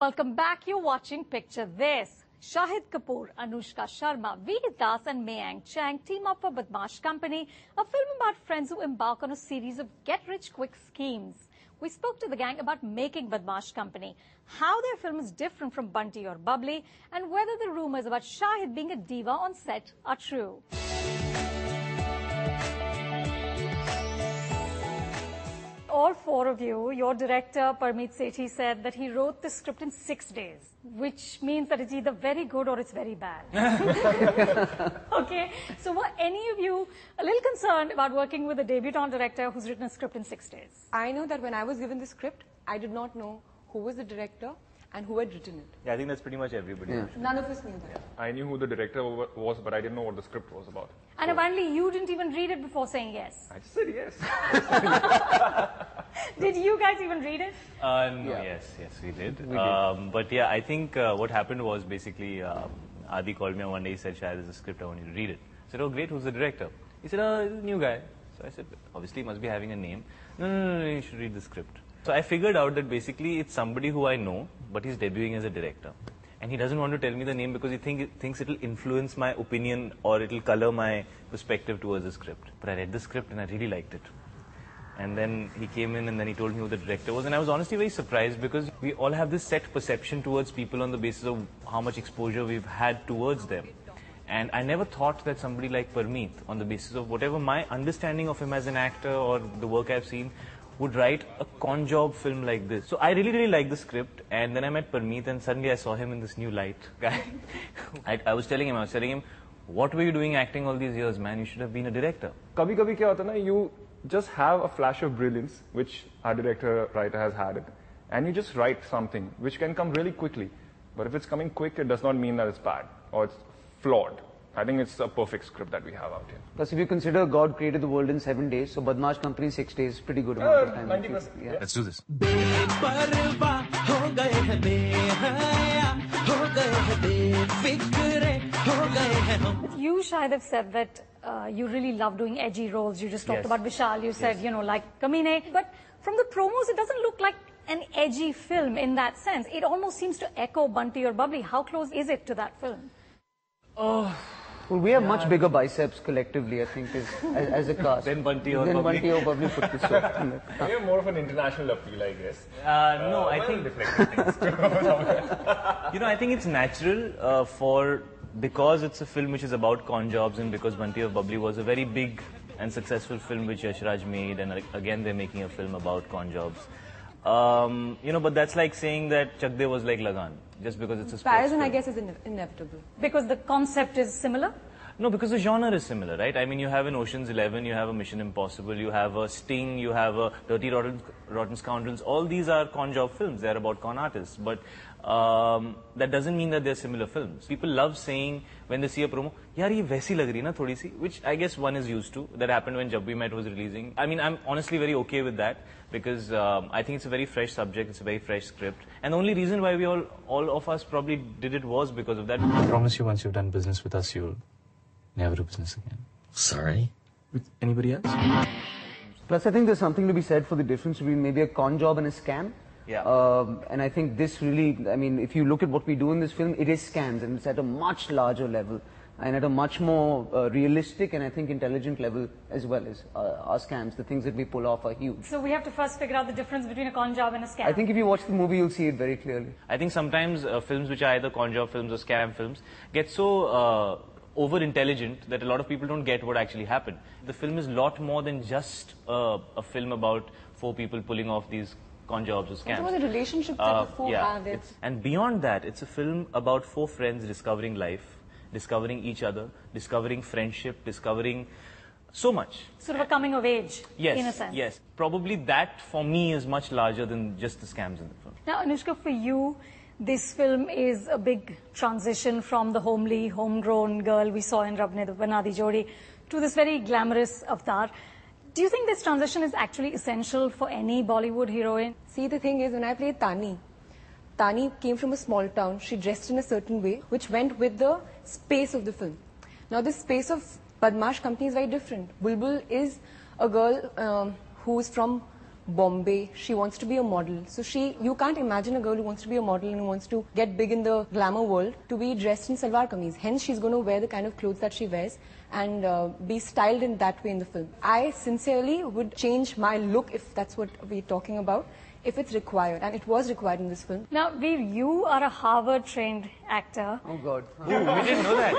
Welcome back. You're watching Picture This. Shahid Kapoor, Anushka Sharma, Veer Das and Mayank Chang team up for Badmaash Company, a film about friends who embark on a series of get-rich-quick schemes. We spoke to the gang about making Badmaash Company, how their film is different from Bunty or Bubbly, and whether the rumors about Shahid being a diva on set are true. All four of you, your director, Parmeet Sethi, said that he wrote the script in 6 days, which means that it's either very good or it's very bad. Okay, so were any of you a little concerned about working with a debutant director who's written a script in 6 days? I know that when I was given the script, I did not know who was the director and who had written it. Yeah, I think that's pretty much everybody. Yeah. None of us knew that. I knew who the director was, but I didn't know what the script was about. And apparently you didn't even read it before saying yes. I just said yes. Did you guys even read it? No, yes, we did. But yeah, I think what happened was basically Adi called me one day, he said, Shahid, there's a script, I want you to read it. I said, oh great, who's the director? He said, oh, he's a new guy. So I said, obviously he must be having a name. No, you should read the script. So I figured out that basically it's somebody who I know, but he's debuting as a director. And he doesn't want to tell me the name because he thinks it'll influence my opinion or it'll color my perspective towards the script. But I read the script and I really liked it. And then he came in and then he told me who the director was. And I was honestly very surprised because we all have this set perception towards people on the basis of how much exposure we've had towards them. And I never thought that somebody like Parmeet, on the basis of whatever my understanding of him as an actor or the work I've seen, would write a con job film like this. So I really liked the script, and then I met Parmeet and suddenly I saw him in this new light. I was telling him, what were you doing acting all these years, man? You should have been a director. Kabhi-kabhi kya hota na, you just have a flash of brilliance, which our director, writer has had it, and you just write something which can come really quickly. But if it's coming quick, it does not mean that it's bad or it's flawed. I think it's a perfect script that we have out here. Plus, if you consider God created the world in 7 days, so Badmaash Company 6 days, pretty good amount of time. 90%. Yeah. Let's do this. You, Shahid, have said that you really love doing edgy roles. You just talked about Vishal. You said, you know, like Kamine. But from the promos, it doesn't look like an edgy film in that sense. It almost seems to echo Bunty or Bubbly. How close is it to that film? Well, we have much bigger biceps collectively, I think, as a cast. Then Bunty or Bubbly. Bunty or Bubbly put this way. We have more of an international appeal, I guess. No, I think... You know, I think it's natural because it's a film which is about con jobs and because Bunty or Bubbly was a very big and successful film which Yashraj made, and again they're making a film about con jobs. You know, but that's like saying that Chak De was like Lagan, just because it's a sports Comparison, film. I guess, is inevitable. Because the concept is similar? No, because the genre is similar, right? I mean, you have an Ocean's 11, you have a Mission Impossible, you have a Sting, you have a Dirty Rotten Scoundrels. All these are con job films. They're about con artists. But that doesn't mean that they're similar films. People love saying, when they see a promo, yaar, ye waisi lag rahi na thodi si, which I guess one is used to. That happened when Jab We Met was releasing. I mean, I'm honestly very okay with that because I think it's a very fresh subject, it's a very fresh script. And the only reason why we all of us probably did it was because of that. I promise you, once you've done business with us, you'll never do business again. Sorry? With anybody else? Plus, I think there's something to be said for the difference between maybe a con job and a scam. Yeah. And I think this really, I mean, if you look at what we do in this film, it is scams, and it's at a much larger level and at a much more realistic and I think intelligent level as well as our scams. The things that we pull off are huge. So we have to first figure out the difference between a con job and a scam. I think if you watch the movie, you'll see it very clearly. I think sometimes films which are either con job films or scam films get so over-intelligent that a lot of people don't get what actually happened. The film is a lot more than just a film about 4 people pulling off these con jobs or scams. It's about the relationship that the 4 have. And beyond that, it's a film about 4 friends discovering life, discovering each other, discovering friendship, discovering so much. Sort of a coming of age, yes, in a sense. Yes, probably that for me is much larger than just the scams in the film. Now, Anushka, for you, this film is a big transition from the homely, homegrown girl we saw in Rab Ne Bana Di Jodi to this very glamorous avatar. Do you think this transition is actually essential for any Bollywood heroine? See, the thing is, when I played Tani came from a small town. She dressed in a certain way, which went with the space of the film. Now, the space of Badmaash Company is very different. Bulbul is a girl who is from Bombay. She wants to be a model. So you can't imagine a girl who wants to be a model and who wants to get big in the glamour world to be dressed in salwar kameez. Hence, she's going to wear the kind of clothes that she wears and be styled in that way in the film. I sincerely would change my look, if that's what we're talking about, if it's required, and it was required in this film. Now, Veer, you are a Harvard-trained actor. Oh God. We didn't know that.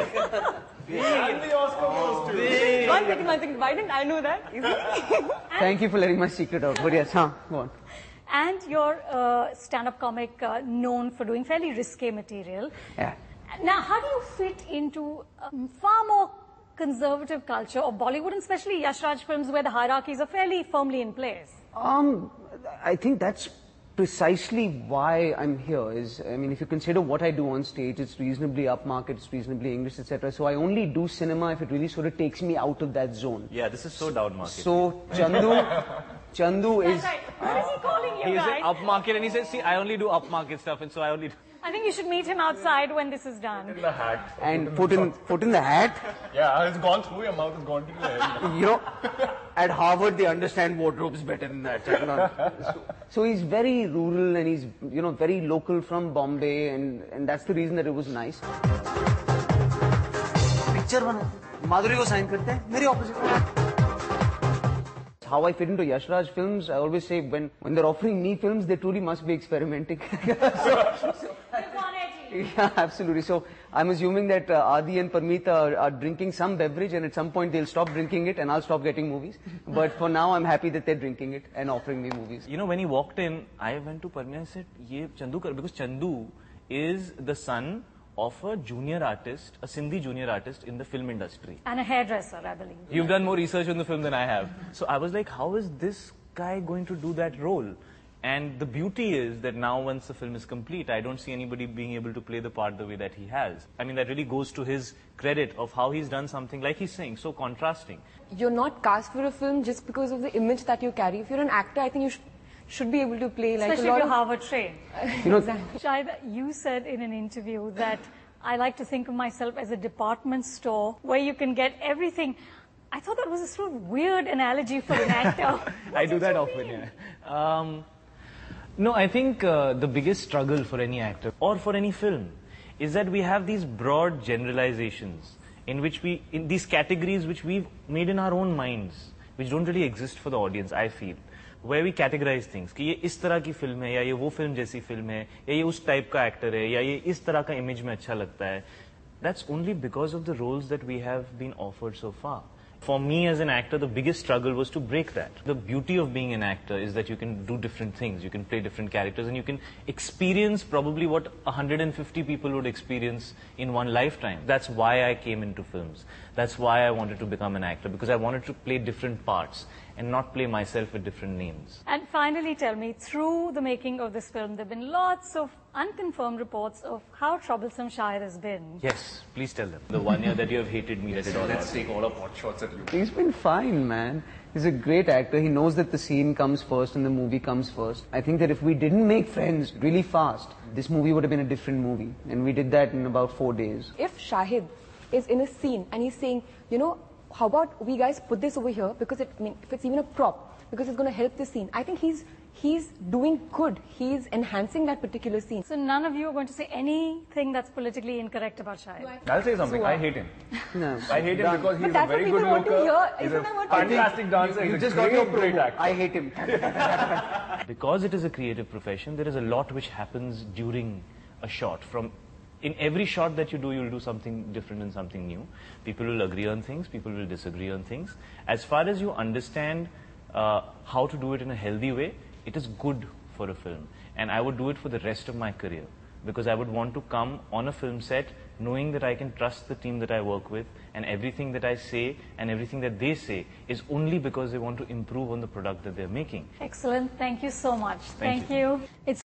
One second. Why didn't I know that? Thank you for letting my secret out. But yes, go on. And you're a stand-up comic known for doing fairly risque material. Yeah. Now, how do you fit into far more conservative culture of Bollywood, and especially Yash Raj films where the hierarchies are fairly firmly in place? I think that's precisely why I'm here. If you consider what I do on stage, it's reasonably upmarket, it's reasonably English, etc. So I only do cinema if it really sort of takes me out of that zone. Yeah, this is so down market. So Chandu is... That's right. What is he calling you He guys? said upmarket and he says, see, I only do upmarket stuff, and so I only do... I think you should meet him outside when this is done. In the hat. And foot in the hat. Yeah, it's gone through your mouth, it's gone to your head. At Harvard they understand wardrobes better than that. So he's very rural and he's very local from Bombay, and that's the reason that it was nice. Picture bana. Madhuri ko sign karte hain, mere opposite. How I fit into Yash Raj films, I always say when they're offering me films, they truly must be experimenting. Yeah, absolutely. So I'm assuming that Adi and Parmeet are drinking some beverage, and at some point they'll stop drinking it and I'll stop getting movies. But for now, I'm happy that they're drinking it and offering me movies. When he walked in, I went to Parmeet and I said, Ye Chandu kar, because Chandu is the son of a junior artist, a Sindhi junior artist in the film industry. And a hairdresser, I believe. You've done more research on the film than I have. So I was like, how is this guy going to do that role? And the beauty is that now once the film is complete, I don't see anybody being able to play the part the way that he has. I mean, that really goes to his credit of how he's done something, like he's saying, so contrasting. You're not cast for a film just because of the image that you carry. If you're an actor, I think you should be able to play like Especially a lot if of... you're Harvard trained. Exactly. Shahid, you said in an interview that I like to think of myself as a department store where you can get everything. I thought that was a sort of weird analogy for an actor. I do that often, yeah. No, I think the biggest struggle for any actor or for any film is that we have these broad generalizations in these categories which we've made in our own minds, which don't really exist for the audience, I feel. Where we categorize things, कि ये इस तरह की film है, या ये वो film जैसी फिल्म है, या ये उस टाइप का एक्टर है, या ये इस तरह का इमेज में अच्छा लगता है. That's only because of the roles that we have been offered so far. For me as an actor, the biggest struggle was to break that. The beauty of being an actor is that you can do different things, you can play different characters, and you can experience probably what 150 people would experience in one lifetime. That's why I came into films. That's why I wanted to become an actor, because I wanted to play different parts and not play myself with different names. And finally, tell me, through the making of this film, there have been lots of unconfirmed reports of how troublesome Shahid has been. Yes, please tell them. The 1 year that you have hated me, let it all Let's out. take all our pot shots at you. He's been fine, man. He's a great actor. He knows that the scene comes first and the movie comes first. I think that if we didn't make friends really fast, this movie would have been a different movie. And we did that in about 4 days. If Shahid is in a scene and he's saying, how about we guys put this over here, because if it's even a prop, because it's going to help the scene. I think he's doing good. He's enhancing that particular scene. So none of you are going to say anything that's politically incorrect about Shahid. I'll say something. I hate him. No. I hate him because he's a that's what very people good want to looker. hear. He's Isn't a that what people fantastic dancer. You He's just a got your great actor. I hate him. Because it is a creative profession, there is a lot which happens during a shot. In every shot that you do, you'll do something different and something new. People will agree on things, people will disagree on things. As far as you understand how to do it in a healthy way, it is good for a film. And I would do it for the rest of my career, because I would want to come on a film set knowing that I can trust the team that I work with, and everything that I say and everything that they say is only because they want to improve on the product that they're making. Excellent. Thank you so much. Thank you. It's